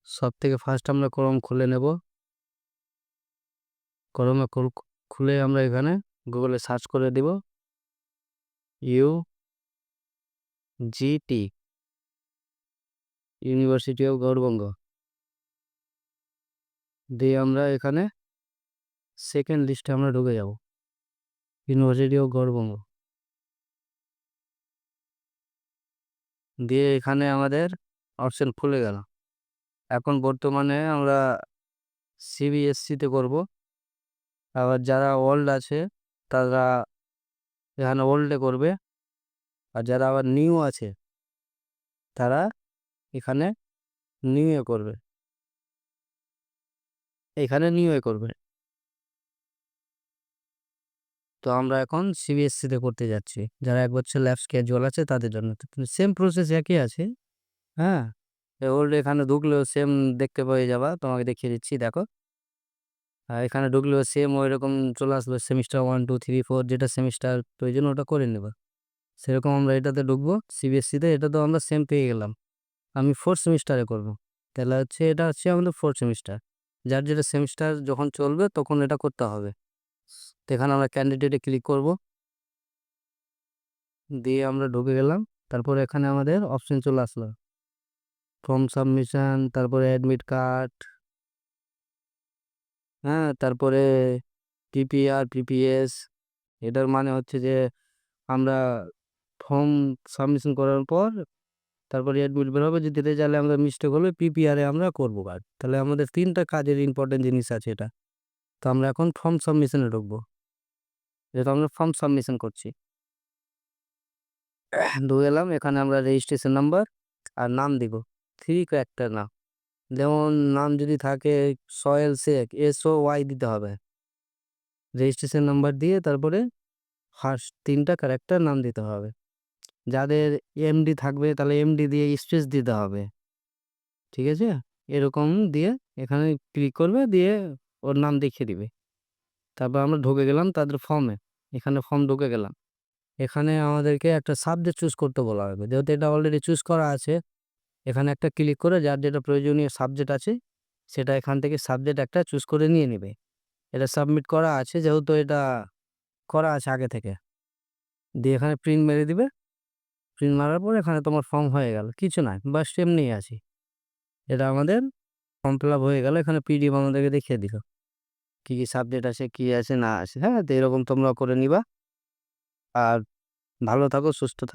সব থেকে ফার্স্ট আমরা ক্রোম খুলে নেব। ক্রোমে খুলে আমরা এখানে গুগলে সার্চ করে দিব UGT, ইউনিভার্সিটি অফ গৌড়বঙ্গ। দিয়ে আমরা এখানে সেকেন্ড লিস্টে আমরা ঢুকে যাব, ইউনিভার্সিটি অফ গৌড়বঙ্গ। দিয়ে এখানে আমাদের অপশন খুলে গেল। এখন বর্তমানে আমরা CBSE-তে করব। আবার যারা ওল্ড আছে তারা এখানে ওল্ডে করবে, আর যারা আবার নিউ আছে তারা এখানে নিউয়ে করবে, এখানে নিউয়ে করবে। তো আমরা এখন CBSE-তে করতে যাচ্ছি। যারা 1 বছর ল্যাবস ক্যাজুয়াল আছে তাদের জন্য সেম প্রসেস একই আছে। হ্যাঁ, ওল্ড এখানে ঢুকলেও সেম দেখতে পেয়ে যাবা, তোমাকে দেখিয়ে দিচ্ছি, দেখো। এখানে ঢুকলেও সেম ওই রকম চলে আসলো, সেমিস্টার 1 2 3 4 যেটা সেমিস্টার প্রয়োজন ওটা করে নেবা। সেরকম আমরা এটাতে ঢুকবো CBSE-তে। এটা তো আমরা সেম পেয়ে গেলাম। আমি 4th সেমিস্টারে করব। তাহলে হচ্ছে এটা হচ্ছে আমাদের 4th সেমিস্টার। যার যেটা সেমিস্টার যখন চলবে তখন এটা করতে হবে। তো এখানে আমরা ক্যান্ডিডেটে ক্লিক করব, দিয়ে আমরা ঢুকে গেলাম। তারপরে এখানে আমাদের অপশন চলে আসলো ফর্ম সাবমিশন, তারপরে অ্যাডমিট কার্ড, হ্যাঁ, তারপরে PPR PPS। এটার মানে হচ্ছে যে আমরা ফর্ম সাবমিশন করার পর তারপরে অ্যাডমিট বের হবে, যদি রেজাল্টে আমাদের মিস্টেক হলে PPR-এ আমরা করবো কাজ। তাহলে আমাদের 3টা কাজের ইম্পর্টেন্ট জিনিস আছে এটা। তো আমরা এখন ফর্ম সাবমিশনে ঢুকবো, যেটা আমরা ফর্ম সাবমিশন করছি। ঢুকে গেলাম। এখানে আমরা রেজিস্ট্রেশন নাম্বার আর নাম দিব, 3 ক্যারেক্টার নাম। যেমন নাম যদি থাকে সোহেল শেখ, SOY দিতে হবে। রেজিস্ট্রেশন নাম্বার দিয়ে তারপরে ফার্স্ট 3টা ক্যারেক্টার নাম দিতে হবে। যাদের MD থাকবে তাহলে MD দিয়ে স্পেস দিতে হবে, ঠিক আছে। এরকম দিয়ে এখানে ক্লিক করবে, দিয়ে ওর নাম দেখিয়ে দিবে। তারপর আমরা ঢুকে গেলাম তাদের ফর্মে। এখানে ফর্ম ঢুকে গেলাম। এখানে আমাদেরকে একটা সাবজেক্ট চুজ করতে বলা হবে, যেহেতু এটা অলরেডি চুজ করা আছে। এখানে একটা ক্লিক করে যার যেটা প্রয়োজনীয় সাবজেক্ট আছে সেটা এখান থেকে সাবজেক্ট একটা চুজ করে নিয়ে নেবে। এটা সাবমিট করা আছে, যেহেতু এটা করা আছে আগে থেকে। দিয়ে এখানে প্রিন্ট মেরে দিবে। প্রিন্ট মারার পর এখানে তোমার ফর্ম হয়ে গেল, কিছু না, বাস এমনি আছে। এটা আমাদের ফর্ম ফিল আপ হয়ে গেল। এখানে PDF আমাদেরকে দেখিয়ে দিল কি কি সাবজেক্ট আছে, কি আছে না আছে। হ্যাঁ, তো এরকম তোমরা করে নিবা। আর ভালো থাকো, সুস্থ থাকো।